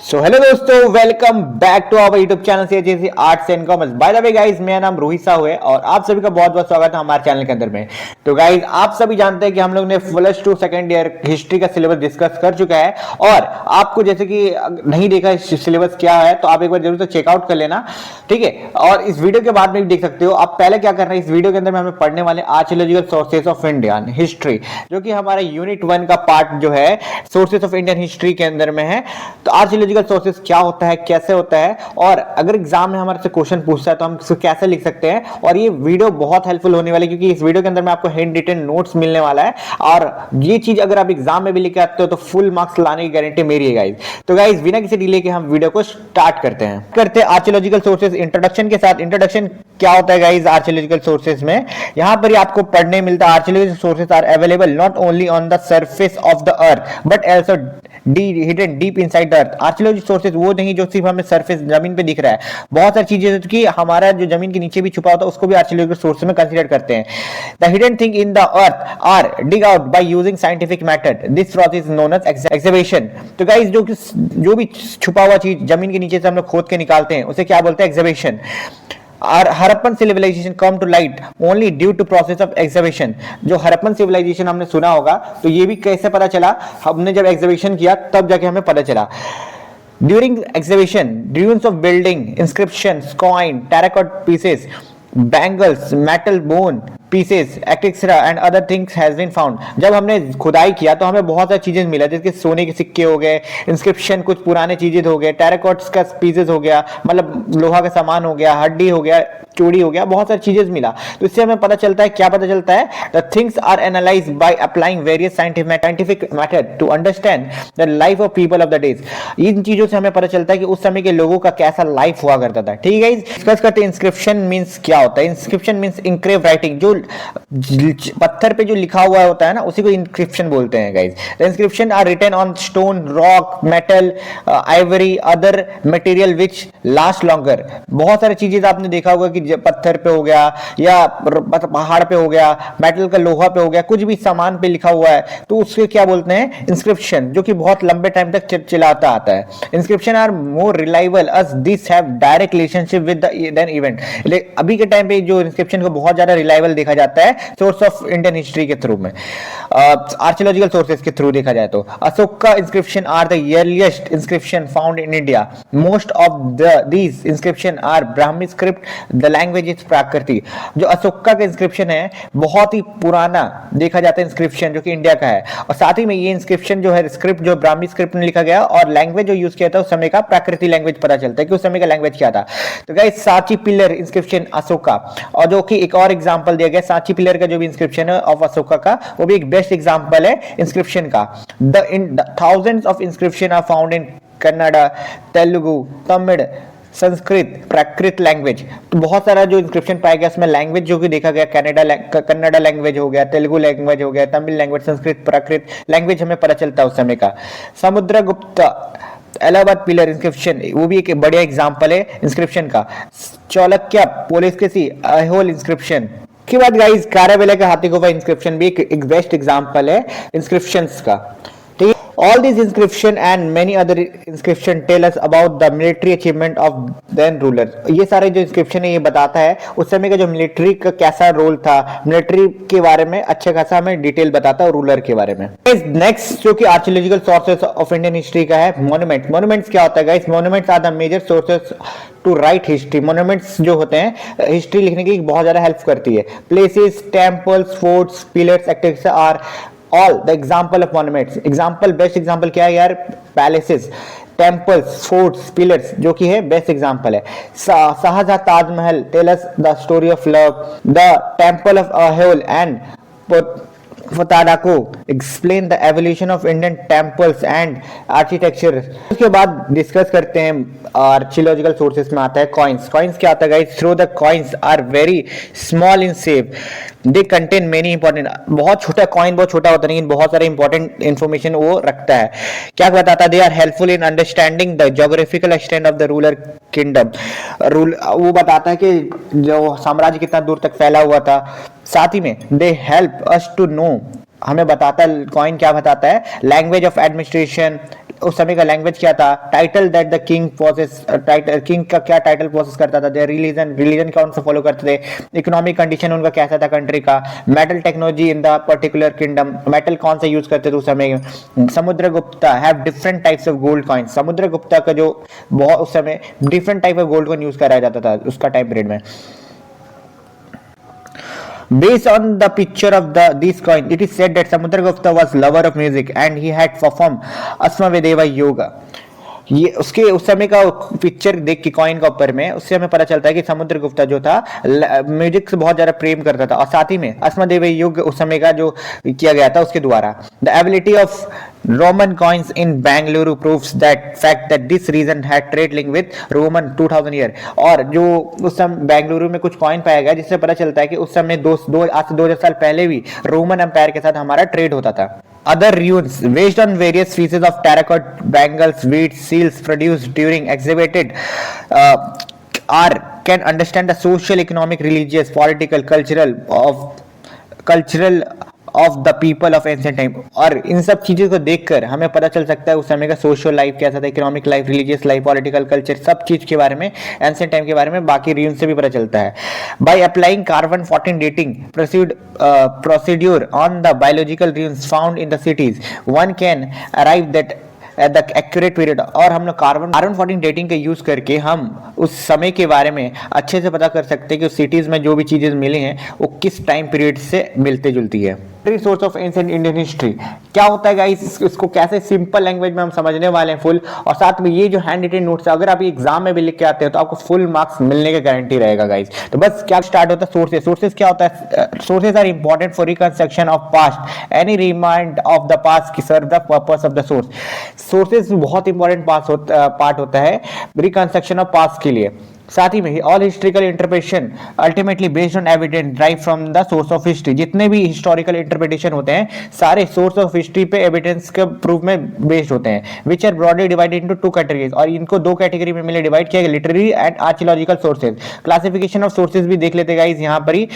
सो hello दोस्तों, welcome back to our YouTube channel से जैसे arts and commerce. By the way guys, मेरा नाम रोहित साहू है और आप सभी का बहुत बहुत स्वागत है हमारे चैनल के अंदर में। तो गाइस, आप सभी जानते हैं कि हम लोग ने plus two second year history का सिलेबस डिस्कस कर चुका है और आपको जैसे कि नहीं देखा सिलेबस क्या है तो आप एक बार जरूर से चेकआउट कर लेना, ठीक है। और इस वीडियो के बाद में भी देख सकते हो। आप पहले क्या करना है, इस वीडियो के अंदर में हमें पढ़ने वाले archaeological sources of Indian history, जो कि हमारा यूनिट 1 का पार्ट जो है सोर्सेज ऑफ इंडियन हिस्ट्री के अंदर में है। तो आर्कियोलॉजिकल सोर्सेज क्या होता है, कैसे होता है, और अगर एग्जाम में हमारे से क्वेश्चन पूछता है तो हम इसको कैसे लिख सकते हैं। और ये वीडियो बहुत हेल्पफुल होने वाली है क्योंकि इस वीडियो के अंदर में आपको हैंड रिटन नोट्स मिलने वाला है और ये चीज अगर आप एग्जाम में भी लेके आते हो तो फुल मार्क्स लाने की गारंटी मेरी है गाइस। तो गाइस, बिना किसी डिले के हम वीडियो को स्टार्ट करते हैं आर्कियोलॉजिकल सोर्सेज इंट्रोडक्शन के साथ। इंट्रोडक्शन क्या होता है गाइस आर्कियोलॉजिकल सोर्सेज में, यहां पर ही आपको पढ़ने मिलता है archaeological sources are available not only on the surface of the earth but also hidden deep inside the earth. Archaeological sources वो नहीं जो सिर्फ हमें सरफेस जमीन पे दिख रहा है, बहुत सारी चीजें कि हमारा जो जमीन के नीचे भी छुपा होता है उसको भी आर्कियोलॉजिकल सोर्स में कंसीडर करते हैं। The hidden thing in the earth are dig out by using scientific method, this process is known as excavation. तो गाइस, जो भी छुपा हुआ चीज जमीन के नीचे से हम लोग खोद के निकालते हैं उसे क्या बोलते हैं, एक्सकवेशन। और Harappan civilisation come to light only due to process of excavation. जो हड़प्पन सिविलाइजेशन हमने सुना होगा, तो ये भी कैसे पता चला, हमने जब एक्सकवेशन किया तब जाके हमें पता चला। During excavation, ruins of building, inscriptions, coin, terracotta pieces, bangles, metal bone pieces, etc. and other things has been found। जब हमने खुदाई किया तो हमें बहुत सारी चीजें मिला, जैसे सोने के सिक्के हो गए, इंस्क्रिप्शन कुछ पुराने चीजें हो गए, टेराकोट्स का पीसेस हो गया, मतलब लोहा का सामान हो गया, हड्डी हो गया, चूड़ी हो गया, बहुत सारी चीजें मिला। तो इससे हमें पता चलता है, क्या पता चलता है, the things are analysed by applying various scientific method to understand the life of people of the days. इन चीजों से हमें पता चलता है कि उस समय के लोगों का कैसा लाइफ हुआ करता था, ठीक है। डिस्कस करते हैं इंस्क्रिप्शन मींस क्या होता है। इंस्क्रिप्शन मींस इंक्रेव राइटिंग, जो पत्थर पे जो लिखा हुआ होता है ना, उसी को इंस्क्रिप्शन बोलते हैं guys. The inscription are written on stone, rock, metal, ivory, other material which last longer. बहुत सारी चीजें आपने देखा होगा कि पत्थर पे हो गया या पहाड़ पे हो गया, मेटल का लोहा पे हो गया, कुछ भी सामान पे लिखा हुआ है तो उसके क्या बोलते हैं, इंस्क्रिप्शन, जो कि बहुत लंबे टाइम तक चलाता आता है। Inscription are more reliable as this have direct relationship with then event. अभी के टाइम पे जो इंस्क्रिप्शन को बहुत ज्यादा रिलायबल देखा जाता है सोर्स ऑफ इंडियन हिस्ट्री के थ्रू में, आर्कियोलॉजिकल सोर्सेज के थ्रू देखा जाए तो। Ashoka inscription are the earliest inscription found in India. Most of these inscription are Brahmi script, the language is Prakrit. जो अशोका का इंस्क्रिप्शन है बहुत ही पुराना देखा जाता है इंस्क्रिप्शन, जो कि इंडिया का है। और साथ ही में ये इंस्क्रिप्शन जो है, स्क्रिप्ट जो ब्राह्मी स्क्रिप्ट में लिखा गया और लैंग्वेज जो यूज किया था उस समय का प्राकृतिक लैंग्वेज पता चलता है कि उस समय का लैंग्वेज क्या था। तो guys, Sanchi pillar inscription Ashoka, और जो कि एक और एग्जांपल दिया गया सांची पिलर का जो भी इंस्क्रिप्शन है ऑफ अशोका का, वो भी एक बेस्ट एग्जांपल है इंस्क्रिप्शन का। The thousands of inscription are found in Kannada, Telugu, Tamil, Sanskrit, Prakrit language. तो बहुत सारा जो इंस्क्रिप्शन पाया गया उसमें लैंग्वेज जो कि देखा गया, कन्नड़ा लैंग्वेज हो गया, तेलुगु लैंग्वेज हो गया, तमिल लैंग्वेज, संस्कृत, प्राकृत लैंग्वेज हमें पता चलता है उस समय का। समुद्रगुप्त इलाहाबाद पिलर इंस्क्रिप्शन, वो भी एक बढ़िया एग्जांपल है इंस्क्रिप्शन का। चाणक्य पुलकेशी ऐहोल इंस्क्रिप्शन के बाद गाइस कारावेला का हाथी गुफा इंस्क्रिप्शन भी एक बेस्ट एग्जांपल है इंस्क्रिप्शंस का। All these inscription and many other inscription tell us about the military achievement of then ruler। ये सारे जो inscription है ये बताता है उस समय का जो मिलिट्री का कैसा रोल था, मिलिट्री के बारे में अच्छा खासा हमें डिटेल बताता है रूलर के बारे में। नेक्स्ट जो कि archaeological sources of Indian history का है, मॉन्यूमेंट। मॉन्यूमेंट्स क्या होता है guys, monuments are the major sources to write history. Monuments जो होते हैं हिस्ट्री लिखने की बहुत ज्यादा हेल्प करती है। Places, temples, forts, pillars etcetera are all the example of monuments। Example, best example क्या है यार, पैलेसेस, टेम्पल्स, फोर्ट्स, पिलर्स, जो कि है बेस्ट एग्जाम्पल है। Shah Jahan Taj Mahal tell us the story of love, the temple of Aihole and फताडाको explain the evolution of Indian temples and architecture. उसके बाद डिस्कस करते हैं आर्कियोलॉजिकल सोर्सेस में आता है कॉइन्स। कॉइन्स क्या होता है guys, through the coins are very small in shape, they contain many important. बहुत छोटा कॉइन, बहुत छोटा होता है लेकिन बहुत सारे इंपॉर्टेंट इंफॉर्मेशन वो रखता है। क्या बताता है, they are helpful in understanding the geographical extent of the ruler kingdom. वो बताता है कि जो साम्राज्य कितना दूर तक फैला हुआ था। साथ ही में they help us to know हमें बताता है, कॉइन क्या बताता है, लैंग्वेज ऑफ एडमिनिस्ट्रेशन, उस समय का लैंग्वेज क्या था, title that the king process, title king का क्या टाइटल प्रोसेस करता था, रिलीजन, रिलीजन कौन सा फॉलो करते थे, इकोनॉमिक कंडीशन उनका कैसा था कंट्री का, metal technology in the particular kingdom, metal कौन सा यूज करते थे उस समय, Samudragupta have different types of gold coin, Samudragupta का जो बहुत उस समय different type of gold coin use कराया जाता था उसका टाइम पीरियड में. Based on the picture of this coin, it is said that Samudragupta was lover of music and he had performed Asvavedeva yoga. ये उसके उस समय का पिक्चर देख के कॉइन का ऊपर में उससे हमें पता चलता है कि समुद्रगुप्ता जो था म्यूजिक से बहुत ज्यादा प्रेम करता था और साथ ही में अस्मदेव युग उस समय का जो किया गया था उसके द्वारा. The ability of Roman coins in Bengaluru proves that fact that this region had trade link with Roman 2000 year. और जो उस समय बेंगलुरु में कुछ कॉइन पाया गया जिससे पता चलता है कि उस समय आज से 2000 साल पहले भी रोमन एम्पायर के साथ हमारा ट्रेड होता था. Other ruins based on various species of terracotta bangles, beads, seals produced during exhibited can understand the social, economic, religious, political, cultural of the people of ancient time. और इन सब चीजों को देखकर हमें पता चल सकता है उस समय का सोशल लाइफ कैसा था, economic life, religious life, political culture, सब चीज के बारे में एंशिएंट टाइम के बारे में बाकी रीजन से भी पता चलता है. By applying carbon 14 dating procedure on the biological ruins found in the cities, one can arrive that at the accurate period. और हम लोग कार्बन 14 डेटिंग का यूज करके हम उस समय के बारे में अच्छे से पता कर सकते हैं कि उस सिटीज में जो भी चीजें मिली हैं वो किस टाइम पीरियड से मिलते जुलती है. Source of ancient Indian history क्या होता है गाइस, इसको कैसे सिंपल लैंग्वेज में हम समझने वाले हैं फुल. और साथ में ये जो हैंड रिटन नोट्स अगर आप एग्जाम में भी लिख के आते हो तो आपको फुल मार्क्स मिलने का गारंटी रहेगा गाइस. तो बस क्या स्टार्ट होता है सोर्सेज. सोर्सेज क्या होता है, sources are important for reconstruction of past, any remind of the past की serve the purpose of the source. Sources बहुत इंपॉर्टेंट पार्ट होता है रिकंस्ट्रक्शन ऑफ पास्ट के लिए. साथ ही में all historical interpretation ultimately based on evidence derived from the source of history. जितने भी हिस्टोरिकल इंटरप्रिटेशन होते हैं सारे सोर्स ऑफ हिस्ट्री पे एविडेंस के प्रूफ में बेस्ड होते हैं. Which are broadly divided into two categories. और इनको दो कैटेगरी में मिले डिवाइड किया गया, literary and archaeological sources. Classification of sources भी देख लेते हैं गाइस. यहाँ पर ही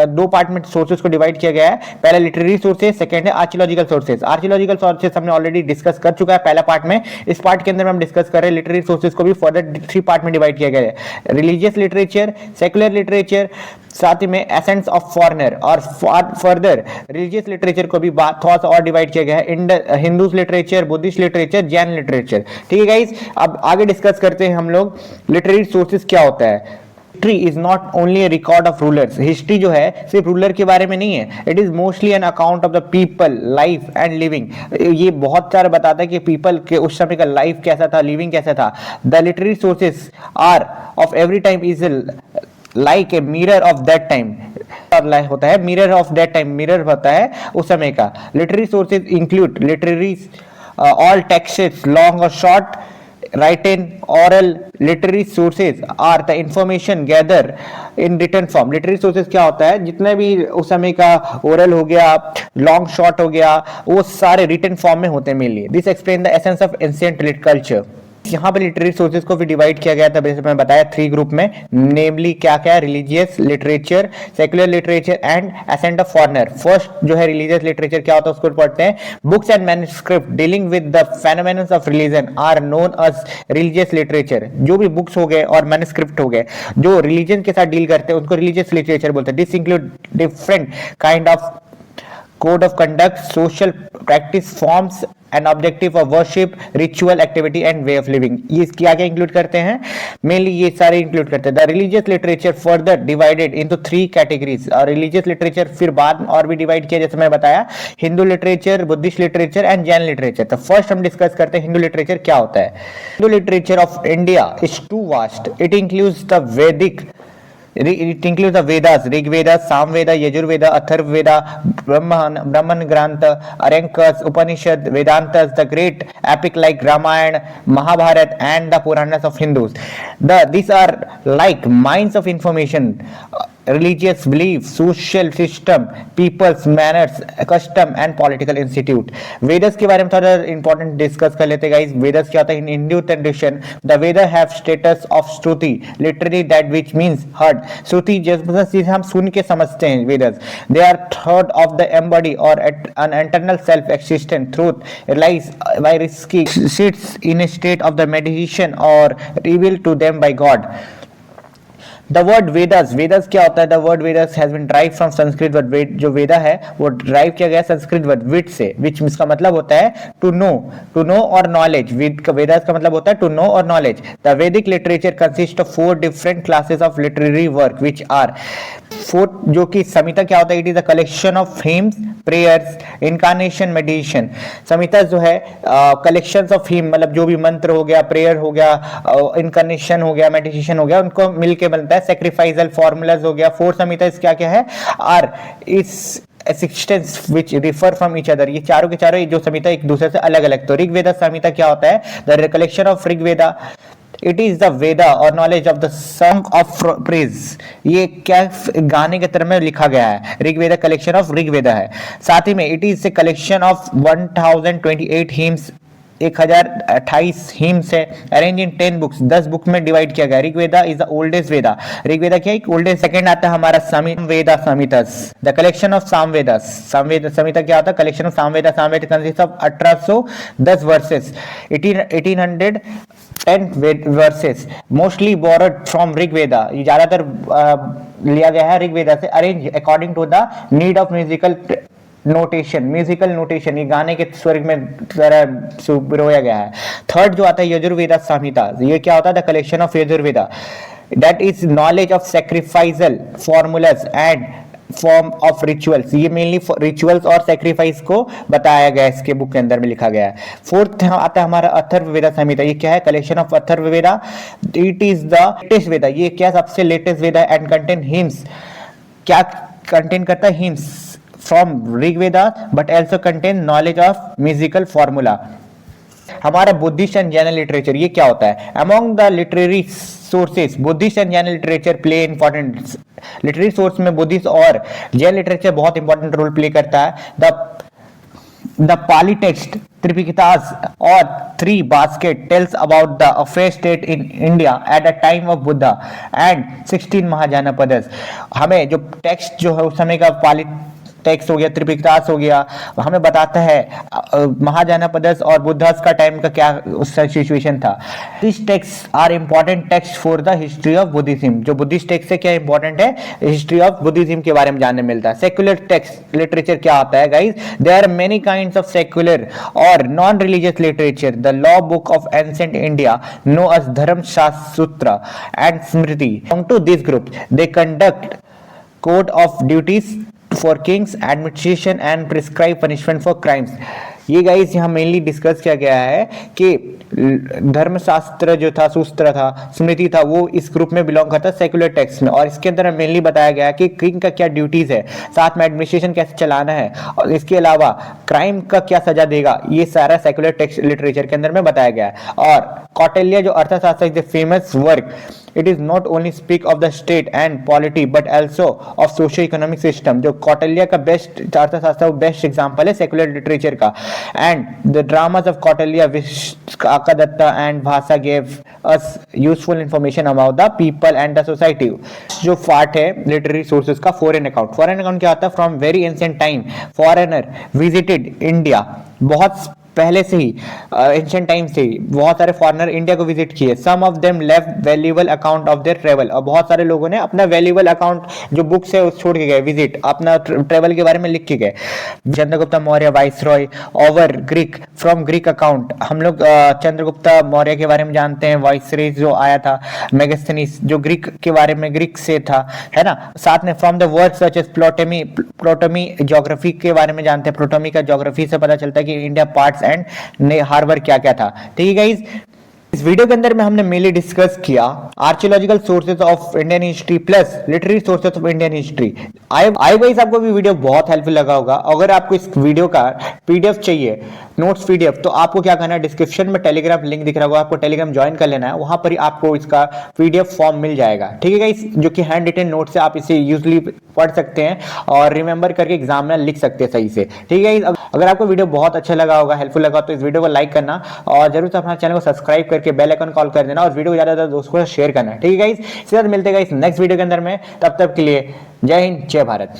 दो पार्ट में सोर्सेज को डिवाइड किया गया है. पहला लिटरेरी सोर्सेज, सेकंड है आर्कियोलॉजिकल सोर्सेज. आर्कियोलॉजिकल सोर्सेज हमने ऑलरेडी डिस्कस कर चुका है पहला पार्ट में. इस पार्ट के अंदर हम डिस्कस कर रहे हैं लिटरेरी सोर्सेज को भी फर्दर 3 पार्ट में डिवाइड किया गया है. रिलीजियस लिटरेचर, सेकुलर लिटरेचर, साथ ही में एसेंस ऑफ फॉरेनर. और फर्दर रिलीजियस लिटरेचर को भी थोड़ा सा और डिवाइड किया गया है, Hindus literature, Buddhist literature, Jain literature. ठीक है गाइस, अब आगे डिस्कस करते हैं हम लोग लिटरेरी सोर्सेज क्या होता है. History is not only a record of rulers. History जो है सिर्फ रूलर के बारे में नहीं है. It is mostly an account of the people life and living. ये बहुत सारा बताता है कि पीपल के उस समय का लाइफ कैसा था, लिविंग कैसा था. The literary sources are of every time is like a mirror of that time. होता है mirror of that time, mirror होता है उस समय का. Literary sources include literary all texts long और short, written, oral. Literary sources are the information gather in written form. Literary sources क्या होता है, जितने भी उस समय का oral हो गया, long short हो गया, वो सारे written form में होते हैं mainly. This explain the essence of ancient lit culture. यहाँ पे लिटरेरी सोर्सेज को भी डिवाइड किया गया था, जैसे मैंने बताया 3 ग्रुप में, नेमली क्या क्या, religious literature, secular literature and ascent of foreigner. First जो है रिलीजियस लिटरेचर क्या होता है उसको पढ़ते हैं. Books and manuscript dealing with the phenomenon of religion are known as religious literature. जो भी बुक्स हो गए और मैन्युस्क्रिप्ट हो गए जो रिलीजन के साथ डील करते हैं उनको रिलीजियस लिटरेचर बोलते हैं. This include different kind of code of conduct, social practice, forms and objective of worship, ritual activity and way of living. ये क्या क्या इंक्लूड करते हैं, मेनली ये सारे इंक्लूड करते हैं. The religious literature further divided into 3 categories. और रिलीजियस लिटरेचर फिर बाद और भी डिवाइड किया, जैसे मैं बताया Hindu literature, Buddhist literature and Jain literature. तो फर्स्ट हम डिस्कस करते हैं हिंदू लिटरेचर क्या होता है. Hindu literature of India is too vast. It includes the Vedic, it includes the Vedas, Rig Veda, Sam Veda, Yajur Veda, Atharv Veda, Brahman Grantha, Arankas, Upanishad, Vedantas, the great epic like Ramayana, Mahabharata and the Puranas of Hindus. These are like mines of information religious beliefs, social system, people's manners, custom and political institute. Vedas के बारे में थोड़ा important discuss कर लेते guys. Vedas क्या होता है? In Hindu tradition the Veda have status of shruti, literally that which means heard. Shruti जैसे हम सुन के समझते हैं Vedas. They are third of the embody और an internal self existent truth lies by risky sits in a state of the meditation or revealed to them by God. The word Vedas, Vedas क्या होता है? The word Vedas has been derived from Sanskrit word Ved, जो वेदा है वो derive किया गया Sanskrit word with से, which इसका मतलब होता है to know और knowledge. वेदास का मतलब होता है to know और knowledge. The Vedic literature consists of 4 different classes of literary work which are 4, जो कि संहिता क्या होता है? It is a collection of hymns, prayers, incarnation, meditation. संहिता जो है collections of hymn, मतलब जो भी मंत्र हो गया, प्रेयर हो गया, incarnation हो गया, meditation हो गया, उनको मिलके बनता है. सैक्रिफाइसल फॉर्मूलाज हो गया. 4 संहिता क्या क्या है? आर इस existence which refer from each other. ये चारों के चारों जो संहिता एक दूसरे से अलग अलग. तो ऋग्वेदा संहिता क्या होता है? The recollection of Rigveda. It is the Veda और knowledge of the song of praise. ये क्या गाने के तरह में लिखा गया है. ऋग्वेदा कलेक्शन ऑफ ऋग्वेदा है. साथ ही में it is a collection of 1028 hymns, 1028 hymns है. अरेंज इन 10 बुक्स, 10 बुक में डिवाइड किया गया. Rigveda is the oldest Veda. Rigveda क्या है? ओल्डेस्ट. सेकंड आता है हमारा Samaveda Samhitas, the collection of Samavedas. Samaveda Samhita क्या होता है? Collection of Samaveda. Samaveda consist of 1810 verses, 1810 verses, mostly borrowed from Rigveda. ये ज्यादातर लिया गया है ऋग्वेदा से. Arrange according to the need of musical notation, musical notation, ये गाने के स्वर में तरह रोया गया है. थर्ड जो आता है यजुर्वेदा संहिता. ये क्या होता है? The collection of Yajurveda. That is knowledge of sacrificial formulas and form of rituals. ये मेनली रिचुअल्स और सैक्रिफाइस को बताया गया है, इसके बुक के अंदर में लिखा गया है. फोर्थ आता है हमारा अथर्ववेदा संहिता. ये क्या है? Collection of Atharvaveda. It is the latest Veda. ये क्या सबसे लेटेस्ट वेदा है? And contain hymns. क्या कंटेन करता है? Hymns from Rigveda but also contain knowledge of musical formula. हमारा बुद्धिस्ट एंड जैन लिटरेचर. ये क्या होता है? Among the literary sources Buddhist and Jain literature play important. Literary source में बुद्धिस्ट और जैन लिटरेचर बहुत इंपॉर्टेंट रोल प्ले करता है. The Pali text Tripikitas or 3 basket tells about the affair state in India at the time of Buddha and 16 Mahajanapadas. हमें जो text जो है उस समय का पाली टेक्स्ट हो गया, त्रिपिटकास हो गया, हमें बताता है महाजानापदस और बुद्धास का टाइम का क्या उस सिचुएशन था. This text are important text for the history of Buddhism. जो बुद्धिस्ट टेक्स्ट है क्या इंपॉर्टेंट है? हिस्ट्री ऑफ बुद्धिज्म के बारे में जानने मिलता है. सेक्युलर टेक्स्ट लिटरेचर क्या होता है guys? There are many kinds of secular और non religious literature. The law book of ancient India know as Dharmashastra Sutra and Smriti. To this group they conduct code of duties for kings, administration and prescribe punishment for crimes. ये guys यहाँ mainly discuss किया गया है कि धर्मशास्त्र जो था, सूत्र था, स्मृति था, वो इस ग्रुप में बिलोंग करता है सेक्युलर टेक्स्ट में. और इसके अंदर मेनली बताया गया है कि किंग का क्या ड्यूटीज है, साथ में एडमिनिस्ट्रेशन कैसे चलाना है, और इसके अलावा क्राइम का क्या सजा देगा. ये सारा सेक्युलर टेक्स्ट लिटरेचर के अंदर में बताया गया है. और कौटिल्य जो अर्थशास्त्र is the famous work. It is not only speak of the state and polity but also of socio-economic system. जो कौटिल्य का बेस्ट अर्थशास्त्र बेस्ट एग्जांपल है सेक्युलर लिटरेचर का. And the dramas of Kautilya, Akadatta and Bhasa gave us useful information about the people and the society. जो part है literary sources का foreign account. Foreign account क्या होता है? From very ancient time foreigner visited India. बहुत पहले से ही ancient time से ही बहुत सारे फॉरेनर इंडिया को विजिट किए. Some of them left valuable account of their travel. और बहुत सारे लोगों ने अपना वैल्यूएबल अकाउंट जो बुक्स है उस छोड़ के गए, विजिट अपना ट्रैवल के बारे में लिख के गए. Chandragupta Maurya viceroy over Greek from Greek account. हम लोग चंद्रगुप्त मौर्य के बारे में जानते हैं. वाइसरॉय जो आया था मेगास्थनीज जो ग्रीक के बारे में ग्रीक से था, है ना. साथ में from the word such as Ptolemy geography के बारे में जानते हैं. प्लोटमी का ज्योग्राफी से पता चलता है कि इंडिया पार्ट्स एंड हार्बर क्या क्या था. ठीक है गाइस, इस वीडियो के अंदर में हमने मेनली डिस्कस किया archaeological sources of Indian history plus literary sources of Indian history. I guys आपको भी वीडियो बहुत हेल्पफुल लगा होगा. अगर आपको इस वीडियो का पीडीएफ चाहिए नोट्स पीडीएफ, तो आपको क्या करना है, डिस्क्रिप्शन में टेलीग्राम लिंक दिख रहा होगा, आपको टेलीग्राम ज्वाइन कर लेना है, वहां पर ही आपको इसका पीडीएफ फॉर्म मिल जाएगा। ठीक है गाइस, जो कि हैंड रिटन नोट से आप इसे यूजली पढ़ सकते हैं और रिमेंबर करके एग्जाम में लिख सकते हैं सही से। ठीक है गाइस, अगर आपको वीडियो बहुत अच्छा लगा होगा, हेल्पफुल लगा, तो इस वीडियो को लाइक करना और जरूर से अपना चैनल को सब्सक्राइब करके बेल आइकन कॉल कर देना और वीडियो को ज्यादा से ज्यादा दोस्तों को शेयर करना। ठीक है गाइस, इसके साथ मिलते हैं गाइस नेक्स्ट वीडियो के अंदर में, तब तक के लिए जय हिंद, जय भारत।